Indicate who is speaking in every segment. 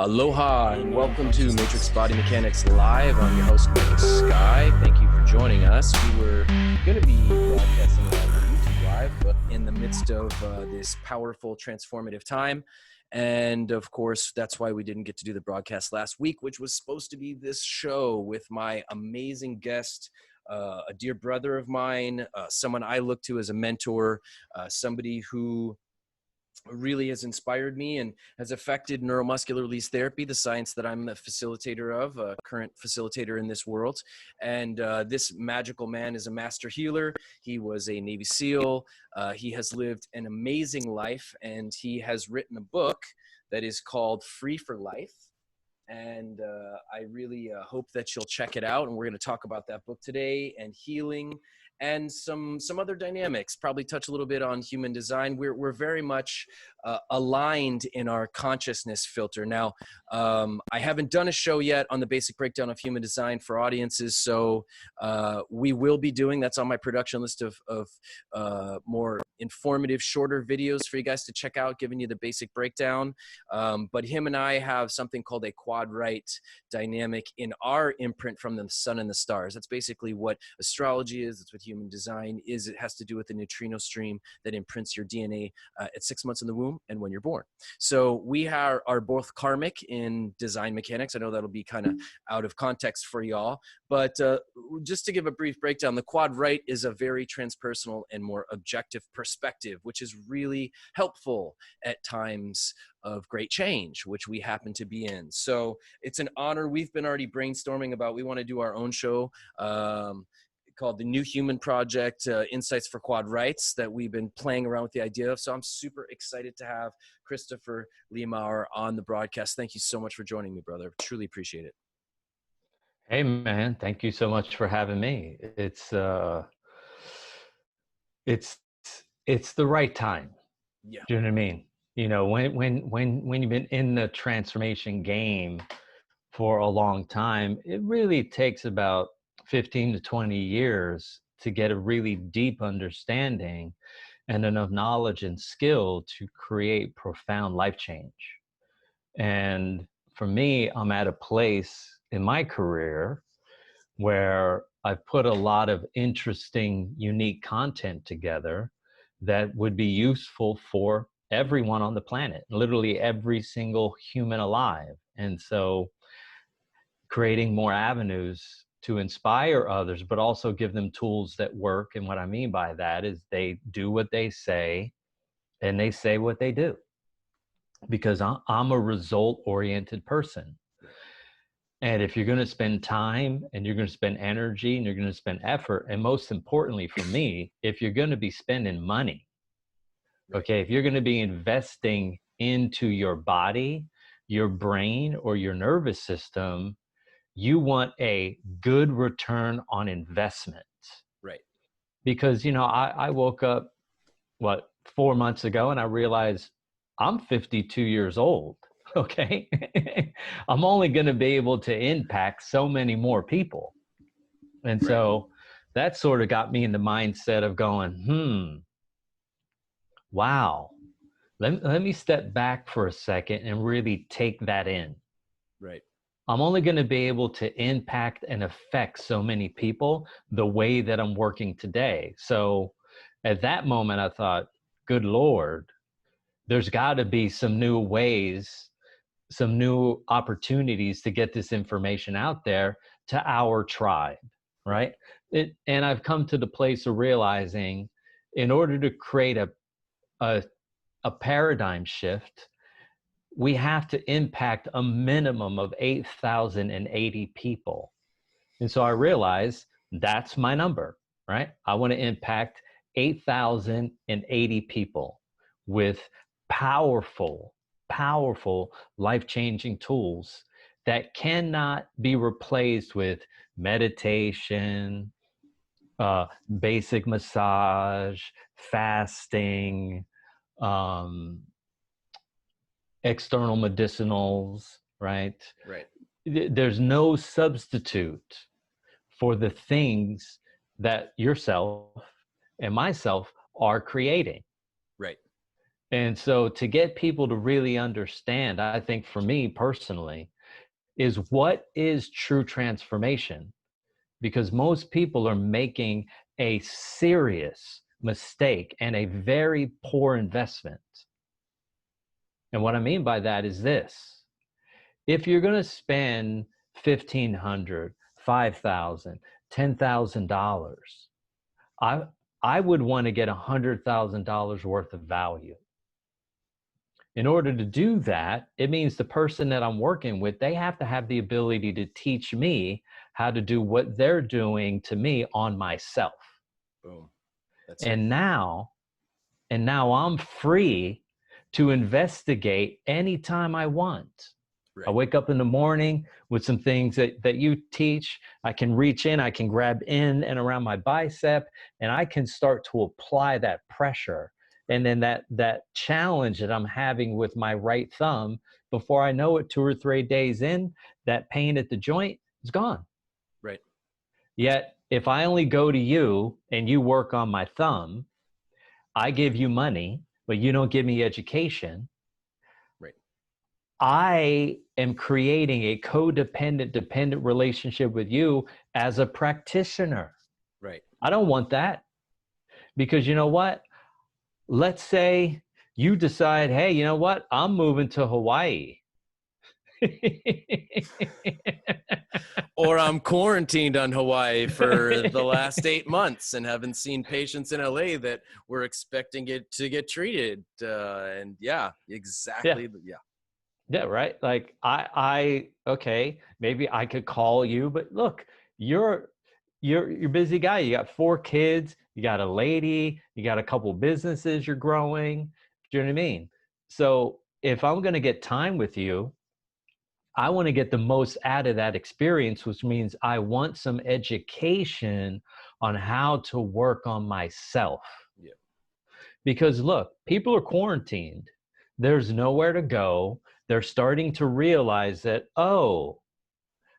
Speaker 1: Aloha and welcome to Matrix Body Mechanics Live. I'm your host, Michael Sky. Thank you for joining us. We were going to be broadcasting live on YouTube Live, but in the midst of this powerful, transformative time. And of course, that's why we didn't get to do the broadcast last week, which was supposed to be this show with my amazing guest, a dear brother of mine, someone I look to as a mentor, somebody who really has inspired me and has affected neuromuscular release therapy, the science that I'm a facilitator of, a current facilitator in this world. And this magical man is a master healer. He was a Navy SEAL. He has lived an amazing life, and he has written a book that is called Free for Life. And I really hope that you'll check it out. And we're going to talk about that book today and healing and some other dynamics, probably touch a little bit on human design. We're very much aligned in our consciousness filter. Now, I haven't done a show yet on the basic breakdown of human design for audiences, so we will be doing, that's on my production list of more informative, shorter videos for you guys to check out, giving you the basic breakdown. But him and I have something called a quad right dynamic in our imprint from the sun and the stars. That's basically what astrology is. It's what human design is. It has to do with the neutrino stream that imprints your DNA at 6 months in the womb and when you're born. So we are both karmic in design mechanics. I know that'll be kind of out of context for y'all, but just to give a brief breakdown, the quad right is a very transpersonal and more objective perspective, which is really helpful at times of great change, which we happen to be in. So it's an honor. We've been already brainstorming about, we want to do our own show called the New Human Project, Insights for Quad Rights, that we've been playing around with the idea of. So I'm super excited to have Christopher Lee Maher on the broadcast. Thank you so much for joining me, brother. Truly appreciate it.
Speaker 2: Hey man, thank you so much for having me. It's the right time.
Speaker 1: Yeah.
Speaker 2: Do you know what I mean? You know, when you've been in the transformation game for a long time, it really takes about 15 to 20 years to get a really deep understanding and enough knowledge and skill to create profound life change. And for me, I'm at a place in my career where I've put a lot of interesting, unique content together that would be useful for everyone on the planet, literally every single human alive. And so creating more avenues to inspire others, but also give them tools that work. And what I mean by that is they do what they say and they say what they do, because I'm a result-oriented person. And if you're going to spend time and you're going to spend energy and you're going to spend effort, and most importantly for me, if you're going to be spending money, okay, if you're going to be investing into your body, your brain, or your nervous system, you want a good return on investment.
Speaker 1: Right.
Speaker 2: Because, you know, I woke up, 4 months ago, and I realized I'm 52 years old. Okay. I'm only going to be able to impact so many more people. And so that sort of got me in the mindset of going, wow, let me step back for a second and really take that in.
Speaker 1: Right.
Speaker 2: I'm only going to be able to impact and affect so many people the way that I'm working today. So at that moment, I thought, good Lord, there's got to be some new ways, some new opportunities to get this information out there to our tribe, right? And I've come to the place of realizing, in order to create a paradigm shift, we have to impact a minimum of 8,080 people. And so I realized that's my number, right? I want to impact 8,080 people with powerful life-changing tools that cannot be replaced with meditation, basic massage, fasting, external medicinals, right?
Speaker 1: Right.
Speaker 2: There's no substitute for the things that yourself and myself are creating.
Speaker 1: Right.
Speaker 2: And so to get people to really understand, I think for me personally, is what is true transformation? Because most people are making a serious mistake and a very poor investment. And what I mean by that is this: if you're going to spend 1,500, 5,000, $10,000, I I would want to get $100,000 worth of value. In order to do that, it means the person that I'm working with, they have to have the ability to teach me how to do what they're doing to me on myself.
Speaker 1: Boom. That's it.
Speaker 2: And now I'm free to investigate anytime I want.
Speaker 1: Right.
Speaker 2: I wake up in the morning with some things that you teach. I can reach in, I can grab in and around my bicep, and I can start to apply that pressure. And then that challenge that I'm having with my right thumb, before I know it, 2 or 3 days in, that pain at the joint is gone.
Speaker 1: Right.
Speaker 2: Yet, if I only go to you and you work on my thumb, I give you money, but you don't give me education.
Speaker 1: Right.
Speaker 2: I am creating a codependent, dependent relationship with you as a practitioner.
Speaker 1: Right.
Speaker 2: I don't want that, because you know what? Let's say you decide, hey, you know what? I'm moving to Hawaii.
Speaker 1: Or I'm quarantined on Hawaii for the last 8 months and haven't seen patients in LA that were expecting it to get treated. And yeah, exactly. Yeah.
Speaker 2: Yeah, right. Like okay, maybe I could call you, but look, you're a busy guy. You got 4 kids, you got a lady, you got a couple businesses you're growing. Do you know what I mean? So if I'm going to get time with you, I want to get the most out of that experience, which means I want some education on how to work on myself.
Speaker 1: Yeah.
Speaker 2: Because look, people are quarantined. There's nowhere to go. They're starting to realize that, oh,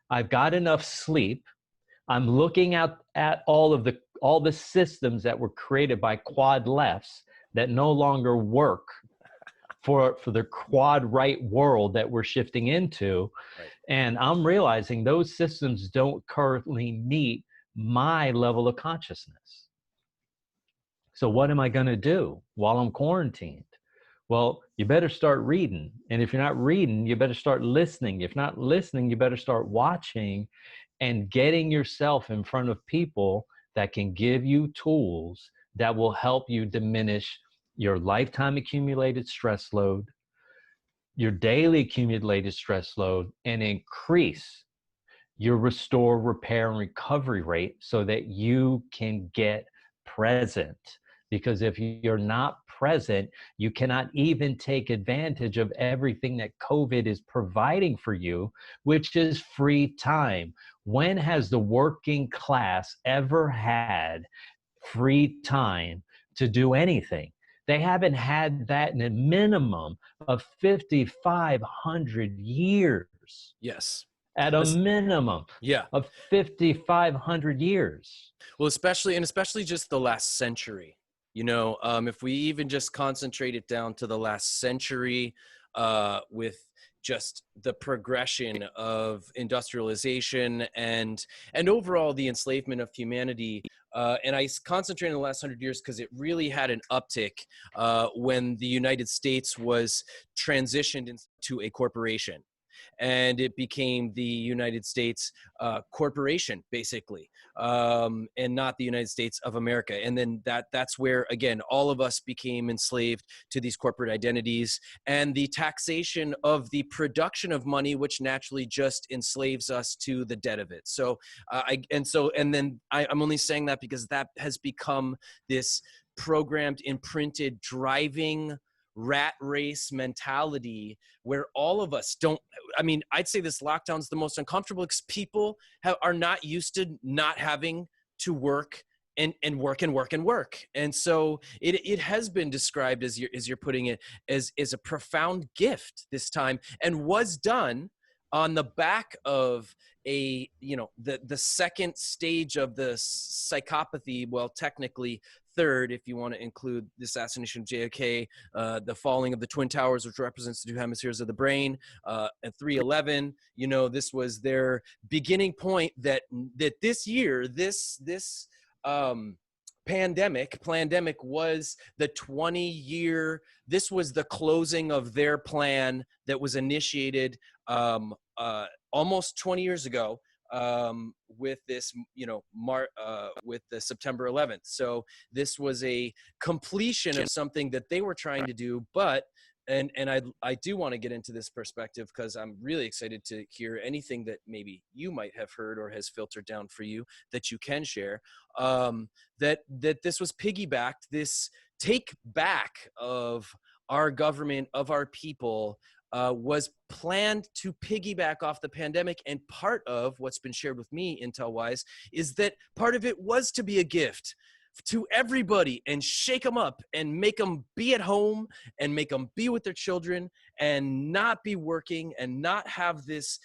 Speaker 2: I've got enough sleep. I'm looking at all the systems that were created by quad lefts that no longer work for the quad right world that we're shifting into.
Speaker 1: Right.
Speaker 2: And I'm realizing those systems don't currently meet my level of consciousness. So what am I going to do while I'm quarantined? Well, you better start reading. And if you're not reading, you better start listening. If not listening, you better start watching and getting yourself in front of people that can give you tools that will help you diminish your lifetime accumulated stress load, your daily accumulated stress load, and increase your restore, repair, and recovery rate so that you can get present. Because if you're not present, you cannot even take advantage of everything that COVID is providing for you, which is free time. When has the working class ever had free time to do anything? They haven't had that in a minimum of 5,500 years.
Speaker 1: Yes.
Speaker 2: At a minimum of 5,500 years.
Speaker 1: Well, especially just the last century. If we even just concentrate it down to the last century, with just the progression of industrialization and overall the enslavement of humanity. And I concentrate on the last 100 years because it really had an uptick when the United States was transitioned into a corporation. And it became the United States corporation, basically, and not the United States of America. And then that's where, again, all of us became enslaved to these corporate identities and the taxation of the production of money, which naturally just enslaves us to the debt of it. So, I'm only saying that because that has become this programmed, imprinted, driving rat race mentality where all of us I'd say this lockdown is the most uncomfortable because people are not used to not having to work and work and work and work. And so it has been described, as you're putting it, as a profound gift this time, and was done on the back of the second stage of the psychopathy, well, technically 3rd, if you want to include the assassination of JFK, the falling of the Twin Towers, which represents the 2 hemispheres of the brain, at 3/11. You know, this was their beginning point that this year, this pandemic was the 20-year. This was the closing of their plan that was initiated almost 20 years ago, with this, with the September 11th. So this was a completion of something that they were trying to do. But and I do want to get into this perspective because I'm really excited to hear anything that maybe you might have heard or has filtered down for you that you can share. That this was piggybacked, this take back of our government, of our people, was planned to piggyback off the pandemic. And part of what's been shared with me, intel-wise, is that part of it was to be a gift to everybody and shake them up and make them be at home and make them be with their children and not be working and not have this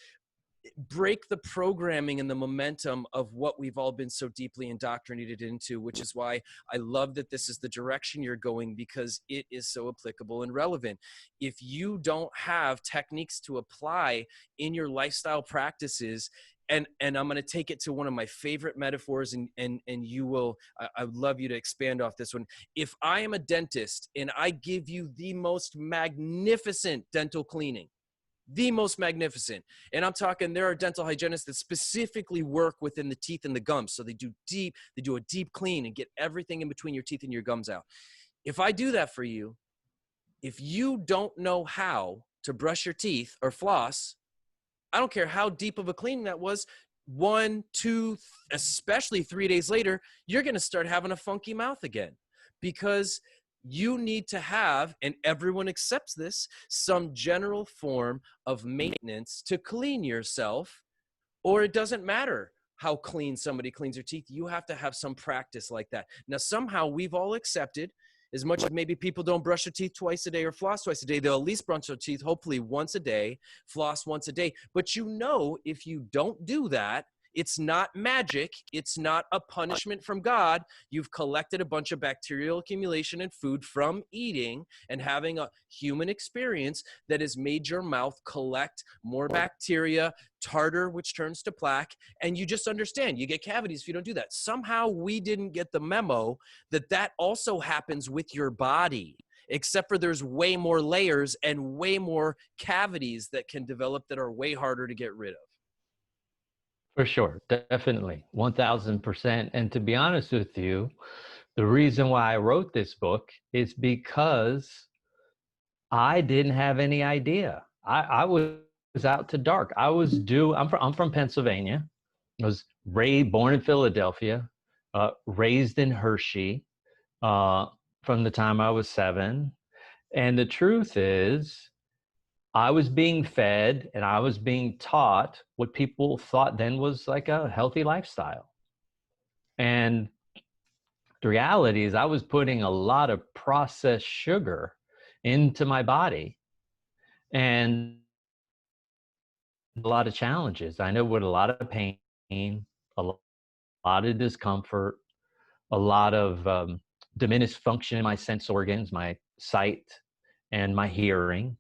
Speaker 1: break the programming and the momentum of what we've all been so deeply indoctrinated into, which is why I love that this is the direction you're going, because it is so applicable and relevant. If you don't have techniques to apply in your lifestyle practices, and I'm going to take it to one of my favorite metaphors, and you will, I would love you to expand off this one. If I am a dentist and I give you the most magnificent dental cleaning, the most magnificent. And I'm talking, there are dental hygienists that specifically work within the teeth and the gums. So they do a deep clean and get everything in between your teeth and your gums out. If I do that for you, if you don't know how to brush your teeth or floss, I don't care how deep of a cleaning that was, 1, 2, especially 3 days later, you're going to start having a funky mouth again, because you need to have, and everyone accepts this, some general form of maintenance to clean yourself, or it doesn't matter how clean somebody cleans their teeth. You have to have some practice like that. Now, somehow we've all accepted, as much as maybe people don't brush their teeth twice a day or floss twice a day, they'll at least brush their teeth hopefully once a day, floss once a day. But you know, if you don't do that, it's not magic. It's not a punishment from God. You've collected a bunch of bacterial accumulation in food from eating and having a human experience that has made your mouth collect more bacteria, tartar, which turns to plaque. And you just understand, you get cavities if you don't do that. Somehow we didn't get the memo that that also happens with your body, except for there's way more layers and way more cavities that can develop that are way harder to get rid of.
Speaker 2: For sure, definitely, 1000%. And to be honest with you, the reason why I wrote this book is because I didn't have any idea. I was out to dark. I'm from Pennsylvania. I was born in Philadelphia, raised in Hershey from the time I was 7. And the truth is, I was being fed and I was being taught what people thought then was like a healthy lifestyle. And the reality is I was putting a lot of processed sugar into my body and a lot of challenges. I know with a lot of pain, a lot of discomfort, a lot of diminished function in my sense organs, my sight and my hearing.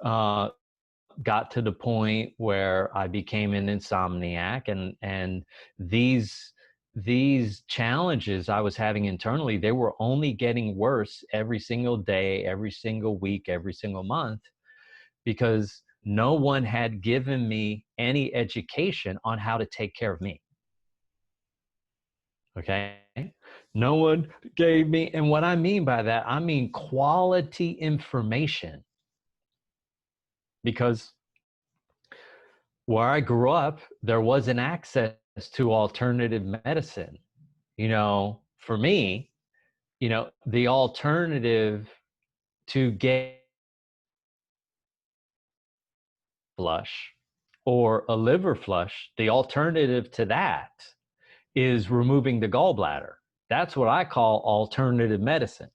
Speaker 2: Got to the point where I became an insomniac, and these challenges I was having internally, they were only getting worse every single day, every single week, every single month, because no one had given me any education on how to take care of me. Okay? No one gave me, and what I mean by that, I mean quality information. Because where I grew up, there wasn't access to alternative medicine. You know, for me, you know, the alternative to get flush or a liver flush, the alternative to that is removing the gallbladder. That's what I call alternative medicine.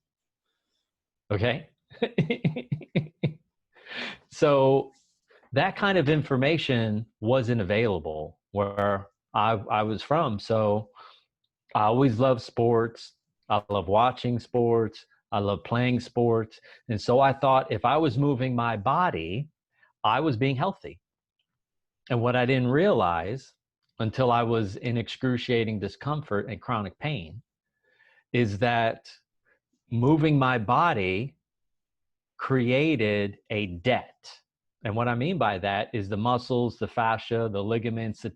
Speaker 2: Okay? So that kind of information wasn't available where I was from. So I always loved sports. I love watching sports. I love playing sports. And so I thought if I was moving my body, I was being healthy. And what I didn't realize until I was in excruciating discomfort and chronic pain is that moving my body created a debt. And what I mean by that is the muscles, the fascia, the ligaments, the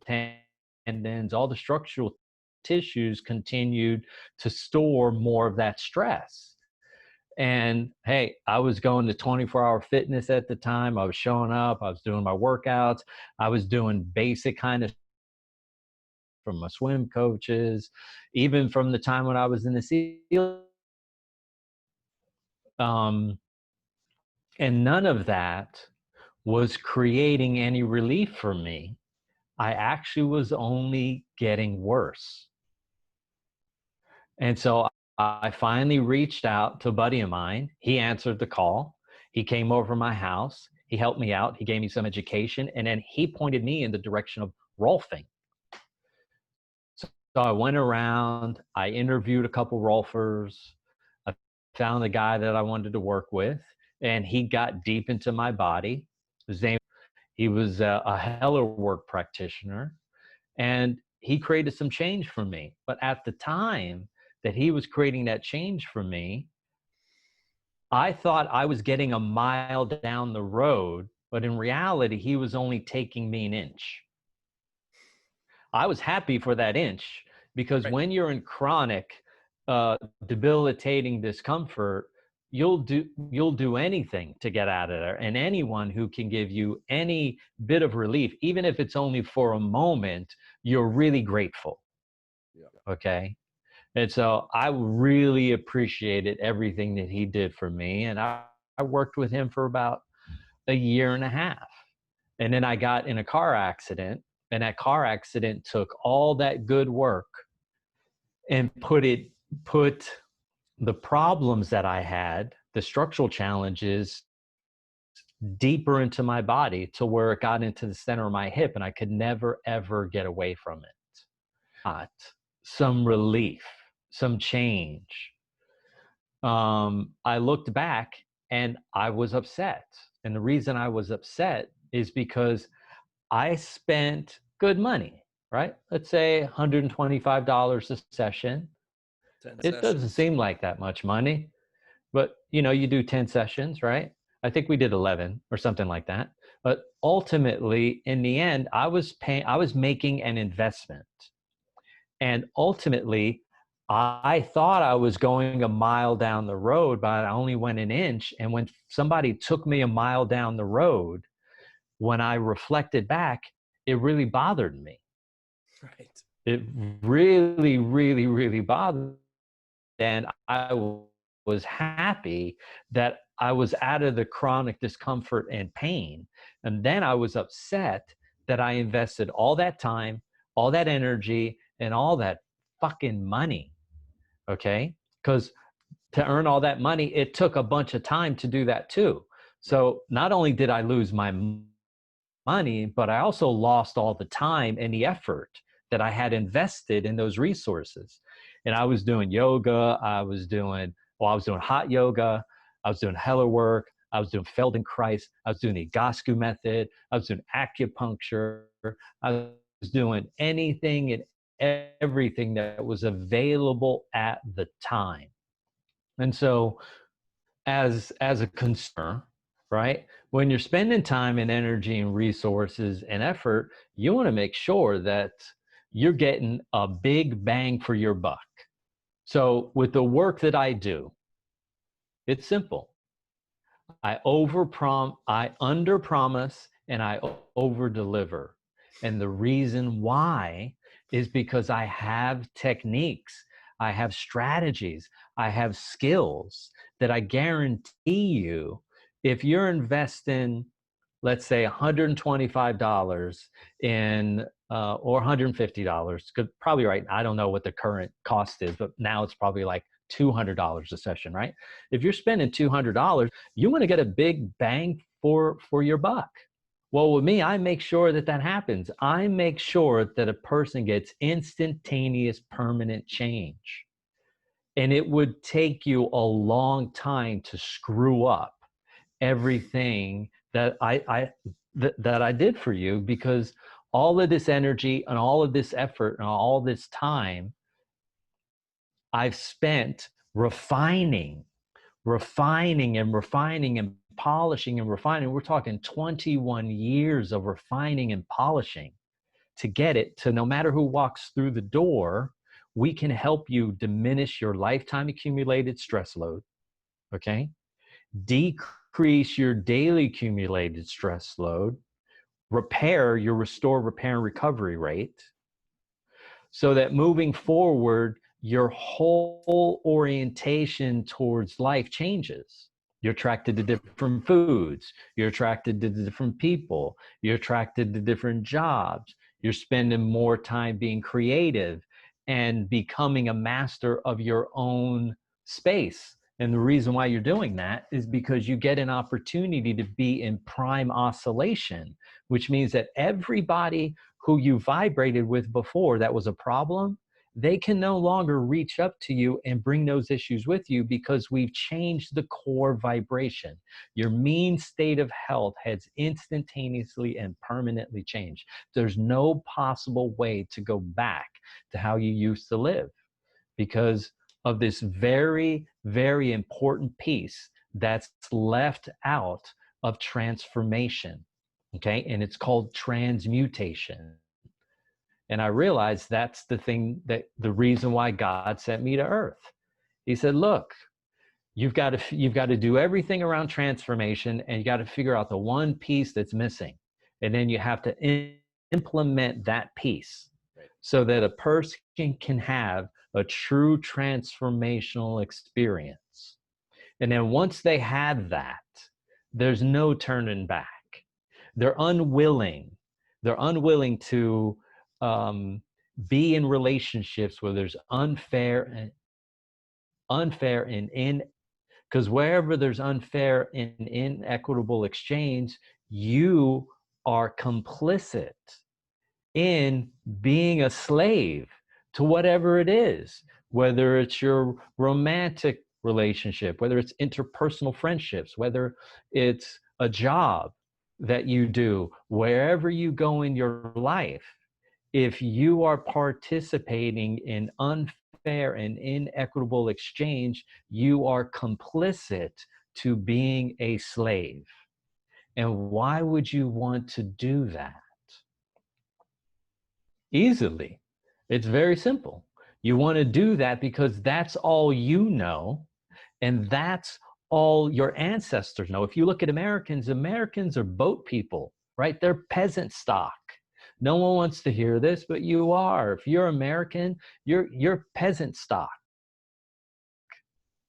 Speaker 2: tendons, all the structural tissues continued to store more of that stress. And hey, I was going to 24-hour fitness at the time. I was showing up, I was doing my workouts, I was doing basic kind of from my swim coaches, even from the time when I was in the SEAL. Um, and none of that was creating any relief for me. I actually was only getting worse. And so I finally reached out to a buddy of mine. He answered the call. He came over to my house. He helped me out. He gave me some education. And then he pointed me in the direction of rolfing. So I went around, I interviewed a couple rolfers. I found a guy that I wanted to work with, and he got deep into my body. His name, he was a Heller work practitioner, and he created some change for me. But at the time that he was creating that change for me, I thought I was getting a mile down the road, but in reality, he was only taking me an inch. I was happy for that inch because
Speaker 1: Right.
Speaker 2: when you're in chronic, debilitating discomfort, you'll do anything to get out of there. And anyone who can give you any bit of relief, even if it's only for a moment, you're really grateful.
Speaker 1: Yeah.
Speaker 2: Okay. And so I really appreciated everything that he did for me. And I worked with him for about a year and a half. And then I got in a car accident, and that car accident took all that good work and put the problems that I had, the structural challenges, deeper into my body to where it got into the center of my hip, and I could never ever get away from it. But some relief, some change. I looked back and I was upset. And the reason I was upset is because I spent good money, right? Let's say $125 a session.
Speaker 1: 10
Speaker 2: It doesn't
Speaker 1: sessions.
Speaker 2: seem like that much money, but you do 10 sessions, right? I think we did 11 or something like that. But ultimately, in the end, I was making an investment. And ultimately, I thought I was going a mile down the road, but I only went an inch. And when somebody took me a mile down the road, when I reflected back, it really bothered me.
Speaker 1: Right.
Speaker 2: It really, really, really bothered me. And I was happy that I was out of the chronic discomfort and pain. And then I was upset that I invested all that time, all that energy, and all that fucking money. Okay. Because to earn all that money, it took a bunch of time to do that too. So not only did I lose my money, but I also lost all the time and the effort that I had invested in those resources. And I was doing yoga, I was doing hot yoga, I was doing Heller work, I was doing Feldenkrais, I was doing the Egoscue method, I was doing acupuncture, I was doing anything and everything that was available at the time. And so as a consumer, right? When you're spending time and energy and resources and effort, you want to make sure that you're getting a big bang for your buck. So with the work that I do, it's simple. I under promise and I over deliver. And the reason why is because I have techniques, I have strategies, I have skills that I guarantee you, if you're investing, let's say $125 in or $150, probably right. I don't know what the current cost is, but now it's probably like $200 a session, right? If you're spending $200, you want to get a big bang for your buck. Well, with me, I make sure that that happens. I make sure that a person gets instantaneous, permanent change. And it would take you a long time to screw up everything that that I did for you, because all of this energy and all of this effort and all this time I've spent refining and polishing and refining. We're talking 21 years of refining and polishing to get it to, no matter who walks through the door, we can help you diminish your lifetime accumulated stress load, okay? Decrease your daily accumulated stress load, restore, repair, and recovery rate, so that moving forward, your whole orientation towards life changes. You're attracted to different foods. You're attracted to different people. You're attracted to different jobs. You're spending more time being creative and becoming a master of your own space. And the reason why you're doing that is because you get an opportunity to be in prime oscillation, which means that everybody who you vibrated with before that was a problem, they can no longer reach up to you and bring those issues with you, because we've changed the core vibration. Your mean state of health has instantaneously and permanently changed. There's no possible way to go back to how you used to live, because of this very, very important piece that's left out of transformation, okay? And it's called transmutation. And I realized that's the reason why God sent me to earth. He said, look, you've got to do everything around transformation, and you got to figure out the one piece that's missing. And then you have to implement that piece, right, so that a person can have a true transformational experience. And then once they have that, there's no turning back. They're unwilling to be in relationships where there's unfair and in, because wherever there's unfair and inequitable exchange, you are complicit in being a slave to whatever it is, whether it's your romantic relationship, whether it's interpersonal friendships, whether it's a job that you do, wherever you go in your life. If you are participating in unfair and inequitable exchange, you are complicit to being a slave. And why would you want to do that? Easily. It's very simple. You want to do that because that's all you know, and that's all your ancestors know. If you look at Americans are boat people, right? They're peasant stock. No one wants to hear this, but you are. If you're American, you're peasant stock.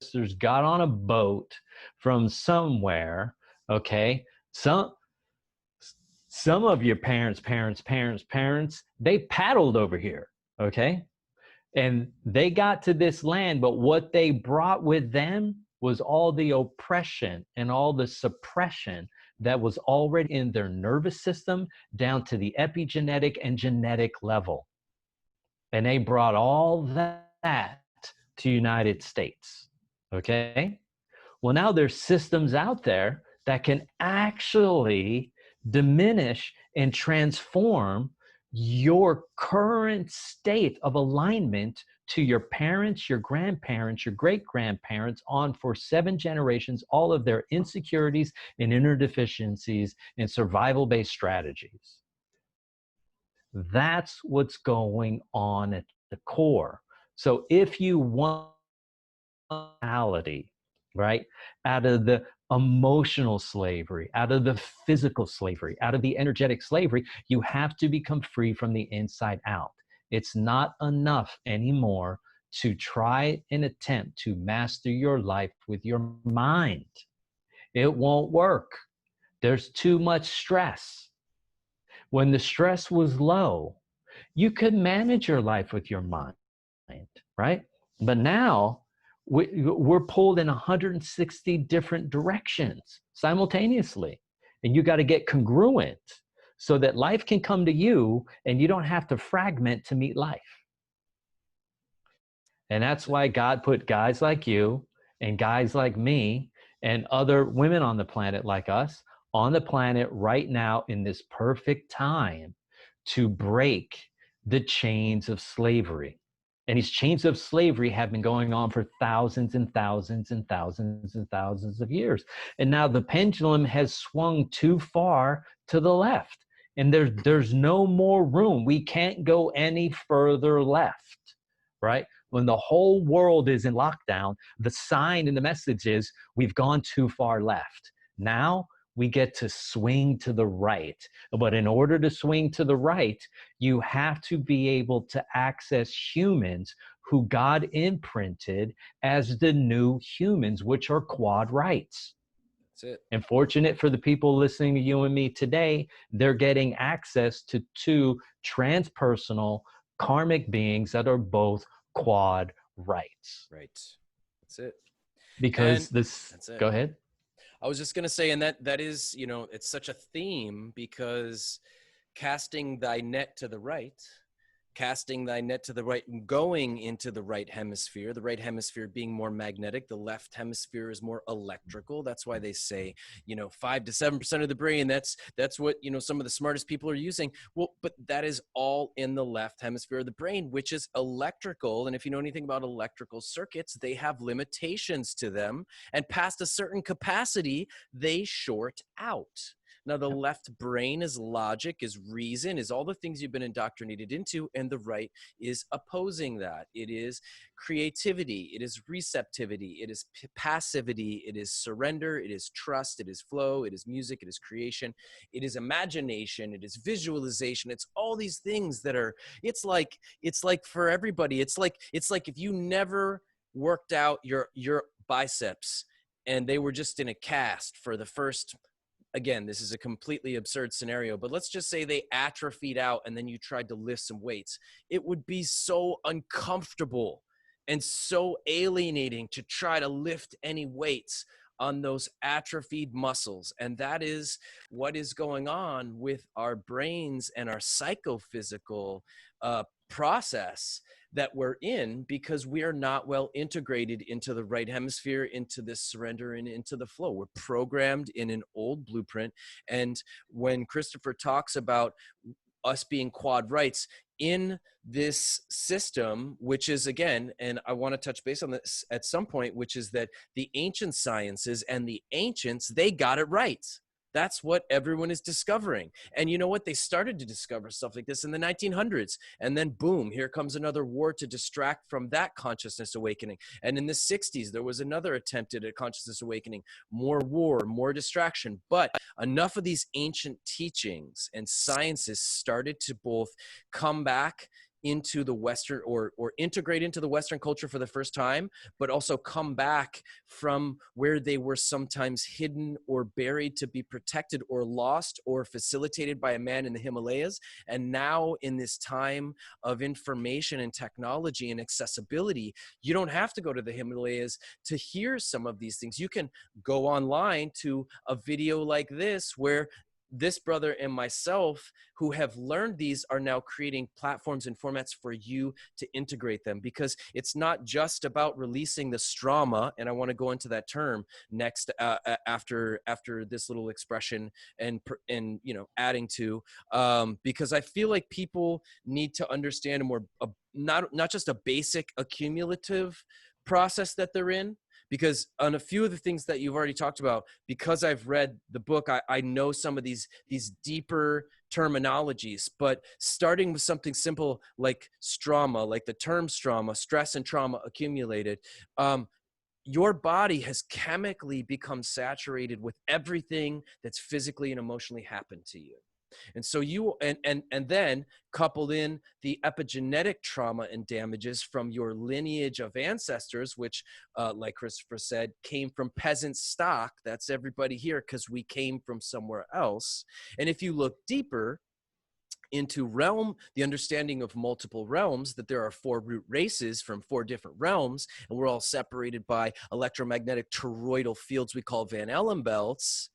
Speaker 2: Ancestors got on a boat from somewhere, okay? Some of your parents, they paddled over here, okay? And they got to this land, but what they brought with them was all the oppression and all the suppression that was already in their nervous system down to the epigenetic and genetic level. And they brought all that to United States, okay? Well, now there's systems out there that can actually diminish and transform your current state of alignment to your parents, your grandparents, your great-grandparents, on for 7 generations, all of their insecurities and inner deficiencies and survival-based strategies. That's what's going on at the core. So if you want reality, right, out of the emotional slavery, out of the physical slavery, out of the energetic slavery, you have to become free from the inside out. It's not enough anymore to try and attempt to master your life with your mind. It won't work. There's too much stress. When the stress was low, you could manage your life with your mind, right? But now we're pulled in 160 different directions simultaneously, and you got to get congruent so that life can come to you and you don't have to fragment to meet life. And that's why God put guys like you and guys like me and other women on the planet like us on the planet right now in this perfect time to break the chains of slavery. And these chains of slavery have been going on for thousands and thousands and thousands and thousands of years. And now the pendulum has swung too far to the left. And there's no more room. We can't go any further left, right? When the whole world is in lockdown, the sign and the message is we've gone too far left. Now we get to swing to the right. But in order to swing to the right, you have to be able to access humans who God imprinted as the new humans, which are quad rights.
Speaker 1: That's it.
Speaker 2: And fortunate for the people listening to you and me today, they're getting access to two transpersonal karmic beings that are both quad rights.
Speaker 1: Right. That's it.
Speaker 2: Because
Speaker 1: And
Speaker 2: this,
Speaker 1: that's it.
Speaker 2: go ahead.
Speaker 1: I was just going to say, and that is, it's such a theme because casting thy net to the right, going into the right hemisphere being more magnetic, the left hemisphere is more electrical. That's why they say, 5 to 7% of the brain, that's what, some of the smartest people are using. Well, but that is all in the left hemisphere of the brain, which is electrical. And if you know anything about electrical circuits, they have limitations to them. And past a certain capacity, they short out. Now, the left brain is logic, is reason, is all the things you've been indoctrinated into, and the right is opposing that. It is creativity, it is receptivity, it is passivity, it is surrender, it is trust, it is flow, it is music, it is creation, it is imagination, it is visualization. It's all these things that are, it's like for everybody, it's like if you never worked out your biceps and they were just in a cast for the first, again, this is a completely absurd scenario, but let's just say they atrophied out and then you tried to lift some weights. It would be so uncomfortable and so alienating to try to lift any weights on those atrophied muscles. And that is what is going on with our brains and our psychophysical process that we're in, because we are not well integrated into the right hemisphere, into this surrender and into the flow. We're programmed in an old blueprint. And when Christopher talks about us being quad rights in this system, which is, again, and I want to touch base on this at some point, which is that the ancient sciences and the ancients, they got it right. That's what everyone is discovering. And you know what? They started to discover stuff like this in the 1900s. And then boom, here comes another war to distract from that consciousness awakening. And in the 60s, there was another attempt at a consciousness awakening, more war, more distraction. But enough of these ancient teachings and sciences started to both come back into the Western or integrate into the Western culture for the first time, but also come back from where they were sometimes hidden or buried to be protected or lost or facilitated by a man in the Himalayas. And now in this time of information and technology and accessibility, you don't have to go to the Himalayas to hear some of these things. You can go online to a video like this where this brother and myself who have learned these are now creating platforms and formats for you to integrate them, because it's not just about releasing the Strauma. And I want to go into that term next after this little expression and adding to, because I feel like people need to understand not just a basic accumulative process that they're in. Because on a few of the things that you've already talked about, because I've read the book, I know some of these deeper terminologies. But starting with something simple like Strauma, like the term Strauma, stress and trauma accumulated, your body has chemically become saturated with everything that's physically and emotionally happened to you. And so you and then coupled in the epigenetic trauma and damages from your lineage of ancestors, which like Christopher said, came from peasant stock. That's everybody here, because we came from somewhere else. And if you look deeper into the understanding of multiple realms, that there are 4 root races from 4 different realms, and we're all separated by electromagnetic toroidal fields we call Van Allen belts,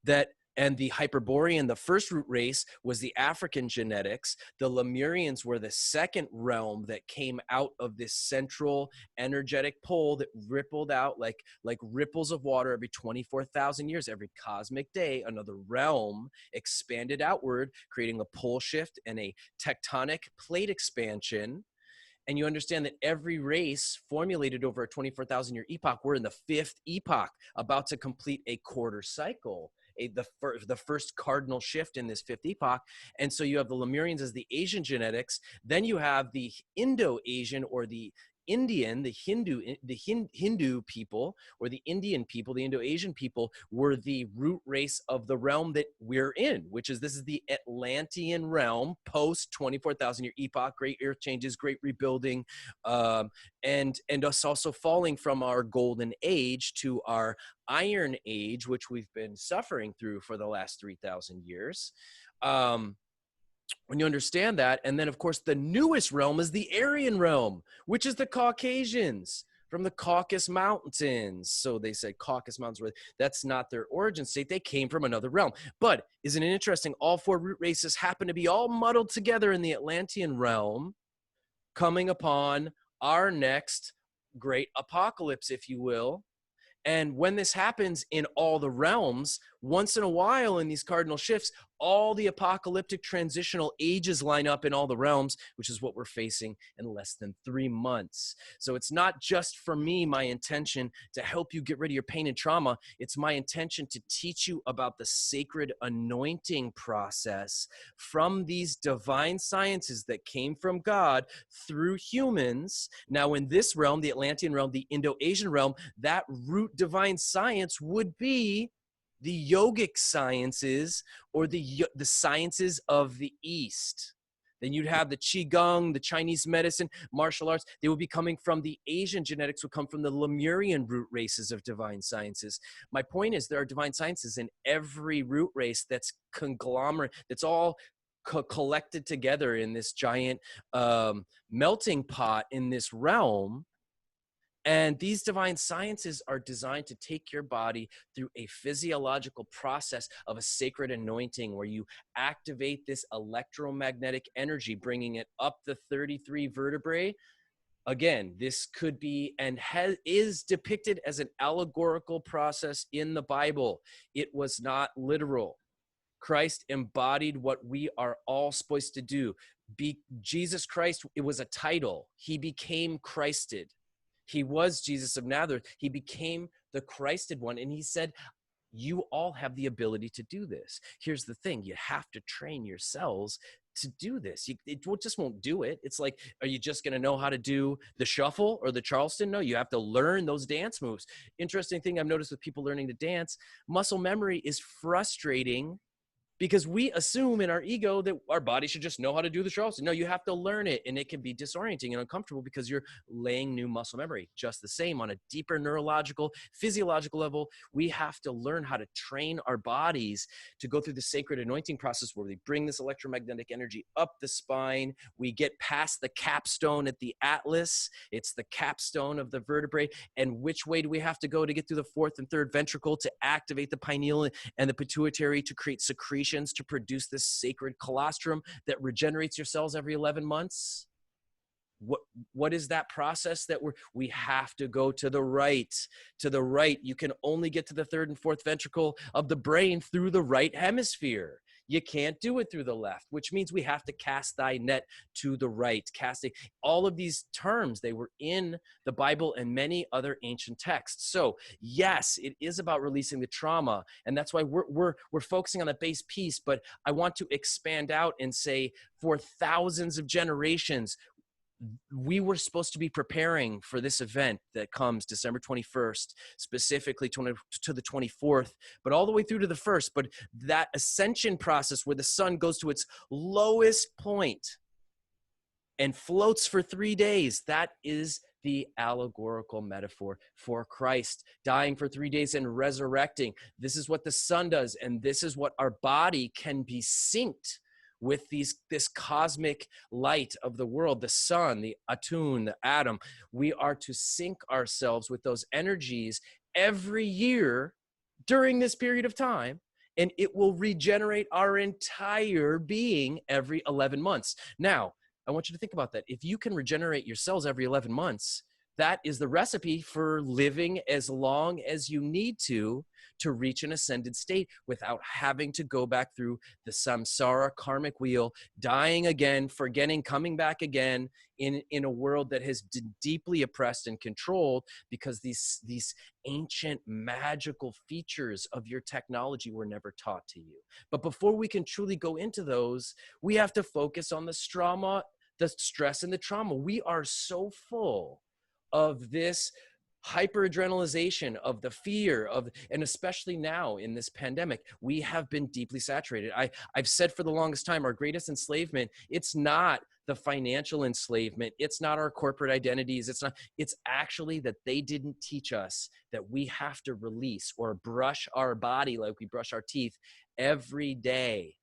Speaker 1: that And the Hyperborean, the first root race, was the African genetics. The Lemurians were the second realm that came out of this central energetic pole that rippled out like ripples of water every 24,000 years. Every cosmic day, another realm expanded outward, creating a pole shift and a tectonic plate expansion. And you understand that every race formulated over a 24,000 year epoch. We're in the fifth epoch, about to complete a quarter cycle, the first cardinal shift in this fifth epoch. And so you have the Lemurians as the Asian genetics. Then you have the Indo-Asian, or the Indian, the Hindu people, or the Indian people, the Indo-Asian people, were the root race of the realm that we're in, which is, this is the Atlantean realm, post 24,000 year epoch, great earth changes, great rebuilding, and us also falling from our golden age to our iron age, which we've been suffering through for the last 3,000 years. When you understand that, and then of course the newest realm is the Aryan realm, which is the Caucasians from the Caucasus Mountains. So they said Caucasus Mountains, that's not their origin state. They came from another realm. But isn't it interesting? All four root races happen to be all muddled together in the Atlantean realm, coming upon our next great apocalypse, if you will. And when this happens in all the realms, once in a while in these cardinal shifts, all the apocalyptic transitional ages line up in all the realms, which is what we're facing in less than 3 months. So it's not just for me, my intention to help you get rid of your pain and trauma. It's my intention to teach you about the sacred anointing process from these divine sciences that came from God through humans. Now in this realm, the Atlantean realm, the Indo-Asian realm, that root divine science would be the yogic sciences, or the sciences of the East. Then you'd have the Qigong, the Chinese medicine, martial arts. They would be coming from the Asian genetics, would come from the Lemurian root races of divine sciences. My point is, there are divine sciences in every root race that's conglomerate, that's all collected together in this giant melting pot in this realm. And these divine sciences are designed to take your body through a physiological process of a sacred anointing, where you activate this electromagnetic energy, bringing it up the 33 vertebrae. Again, this could be and is depicted as an allegorical process in the Bible. It was not literal. Christ embodied what we are all supposed to do. Jesus Christ, it was a title. He became Christed. He was Jesus of Nazareth. He became the Christed one. And he said, you all have the ability to do this. Here's the thing. You have to train yourselves to do this. It just won't do it. It's like, are you just going to know how to do the shuffle or the Charleston? No, you have to learn those dance moves. Interesting thing I've noticed with people learning to dance, muscle memory is frustrating, because we assume in our ego that our body should just know how to do the Charleston. No, you have to learn it, and it can be disorienting and uncomfortable because you're laying new muscle memory. Just the same, on a deeper neurological, physiological level, we have to learn how to train our bodies to go through the sacred anointing process, where we bring this electromagnetic energy up the spine. We get past the capstone at the atlas. It's the capstone of the vertebrae. And which way do we have to go to get through the fourth and third ventricle to activate the pineal and the pituitary to create secretion, to produce this sacred colostrum that regenerates your cells every 11 months? What is that process that we have to go to the right? To the right. You can only get to the third and fourth ventricle of the brain through the right hemisphere. You can't do it through the left, which means we have to cast thy net to the right. Casting, all of these terms, they were in the Bible and many other ancient texts. So yes, it is about releasing the trauma. And that's why we're focusing on the base piece, but I want to expand out and say, for thousands of generations, we were supposed to be preparing for this event that comes December 21st, specifically to the 24th, but all the way through to the 1st. But that ascension process, where the sun goes to its lowest point and floats for 3 days, that is the allegorical metaphor for Christ dying for 3 days and resurrecting. This is what the sun does, and this is what our body can be synced with this cosmic light of the world, the sun, the Atun, the atom. We are to sync ourselves with those energies every year during this period of time. and it will regenerate our entire being every 11 months. Now, I want you to think about that. If you can regenerate your cells every 11 months, that is the recipe for living as long as you need to reach an ascended state without having to go back through the samsara karmic wheel, dying again, forgetting, coming back again in a world that has deeply oppressed and controlled, because these ancient magical features of your technology were never taught to you. But before we can truly go into those, we have to focus on the Strauma, the stress and the trauma. We are so full of this hyperadrenalization, of the fear of, and especially now in this pandemic, we have been deeply saturated. I've said for the longest time, our greatest enslavement, it's not the financial enslavement, it's not our corporate identities, it's actually that they didn't teach us that we have to release or brush our body like we brush our teeth every day,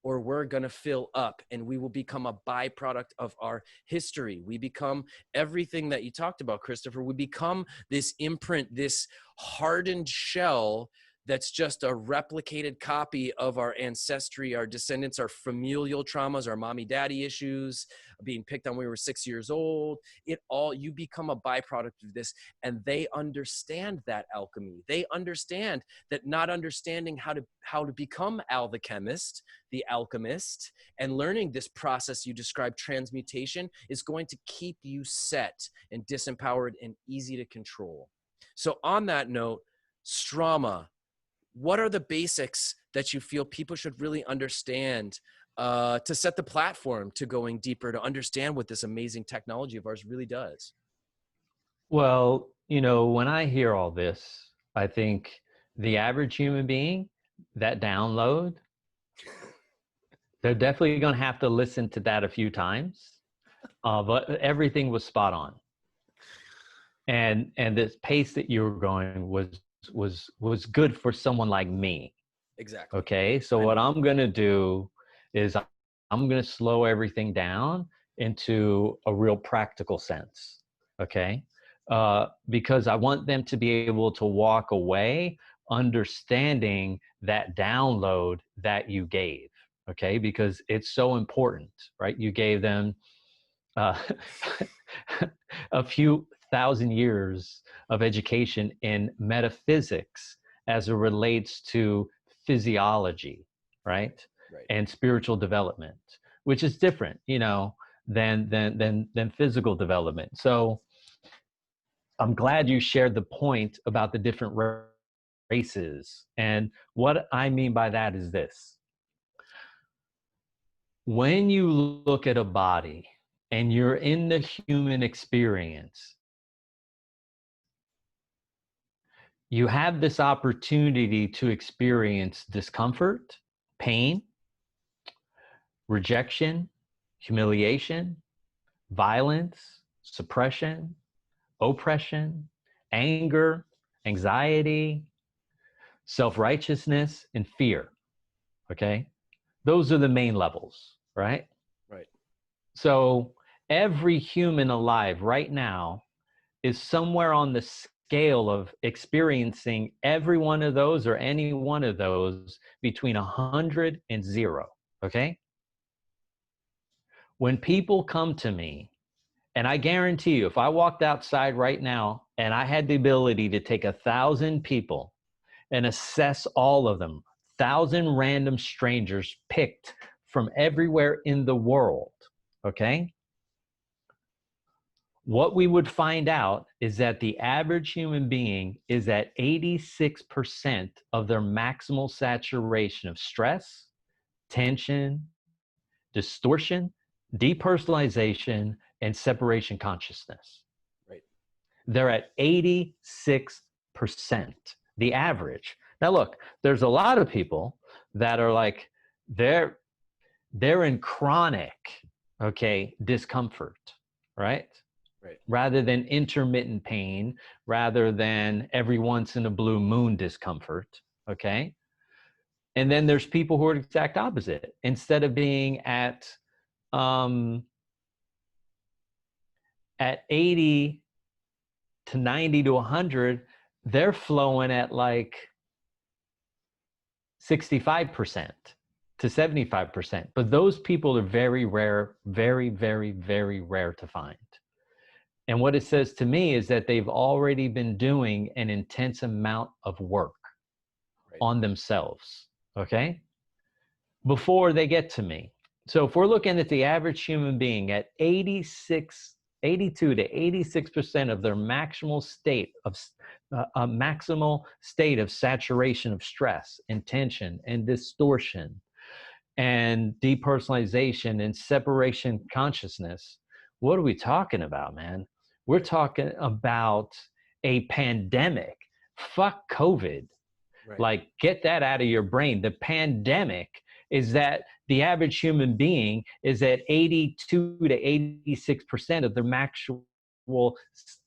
Speaker 1: or we're going to fill up and we will become a byproduct of our history. We become everything that you talked about, Christopher. We become this imprint, this hardened shell that's just a replicated copy of our ancestry, our descendants, our familial traumas, our mommy daddy issues, being picked on when we were 6 years old. You become a byproduct of this. And they understand that alchemy. They understand that not understanding how to become Al the chemist, the alchemist, and learning this process you described, transmutation, is going to keep you set and disempowered and easy to control. So on that note, Strauma, what are the basics that you feel people should really understand to set the platform to going deeper, to understand what this amazing technology of ours really does?
Speaker 2: Well, when I hear all this, I think the average human being, that download, they're definitely going to have to listen to that a few times. But everything was spot on. And this pace that you were going was good for someone like me.
Speaker 1: Exactly.
Speaker 2: Okay. So what I'm going to do is I'm going to slow everything down into a real practical sense. Okay. Because I want them to be able to walk away understanding that download that you gave. Okay. Because it's so important, right? You gave them a few thousand years of education in metaphysics as it relates to physiology, right?
Speaker 1: Right.
Speaker 2: And spiritual development, which is different, than physical development. So I'm glad you shared the point about the different races. And what I mean by that is this. When you look at a body and you're in the human experience, you have this opportunity to experience discomfort, pain, rejection, humiliation, violence, suppression, oppression, anger, anxiety, self-righteousness, and fear. Okay? Those are the main levels, right?
Speaker 1: Right.
Speaker 2: So every human alive right now is somewhere on the scale of experiencing every one of those or any one of those between 100 and 0. Okay? When people come to me, and I guarantee you, if I walked outside right now and I had the ability to take 1,000 people and assess all of them, 1,000 random strangers picked from everywhere in the world, okay? What we would find out is that the average human being is at 86% of their maximal saturation of stress, tension, distortion, depersonalization, and separation consciousness.
Speaker 1: Right.
Speaker 2: They're at 86%, the average. Now look, there's a lot of people that are like, they're in chronic, okay, discomfort, right?
Speaker 1: Right.
Speaker 2: Rather than intermittent pain, rather than every once in a blue moon discomfort, okay? And then there's people who are the exact opposite. Instead of being at 80 to 90 to 100, they're flowing at like 65% to 75%. But those people are very rare, very, very, very rare to find. And what it says to me is that they've already been doing an intense amount of work on themselves, okay, before they get to me. So if we're looking at the average human being at 82 to 86% of their maximal state of saturation of stress and tension and distortion and depersonalization and separation consciousness, what are we talking about, man? We're talking about a pandemic. Fuck COVID. Like, get that out of your brain. The pandemic is that the average human being is at 82 to 86% of their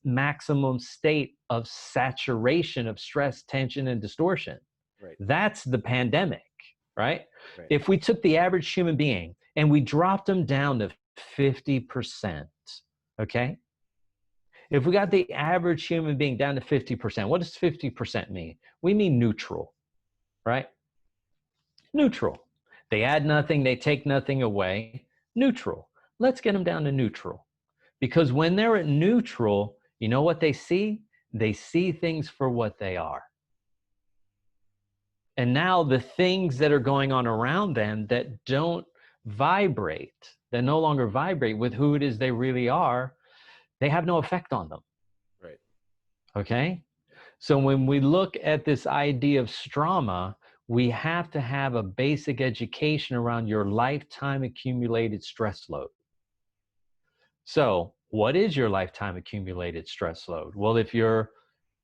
Speaker 2: maximum state of saturation of stress, tension, and distortion. That's the pandemic, right? If we took the average human being and we dropped them down to 50%, okay? If we got the average human being down to 50%, what does 50% mean? We mean neutral, right? Neutral. They add nothing, they take nothing away. Neutral. Let's get them down to neutral. Because when they're at neutral, you know what they see? They see things for what they are. And now the things that are going on around them that don't vibrate, that no longer vibrate with who it is they really are, they have no effect on them.
Speaker 1: Right.
Speaker 2: Okay? So when we look at this idea of Strauma, we have to have a basic education around your lifetime accumulated stress load. So what is your lifetime accumulated stress load? Well, if you're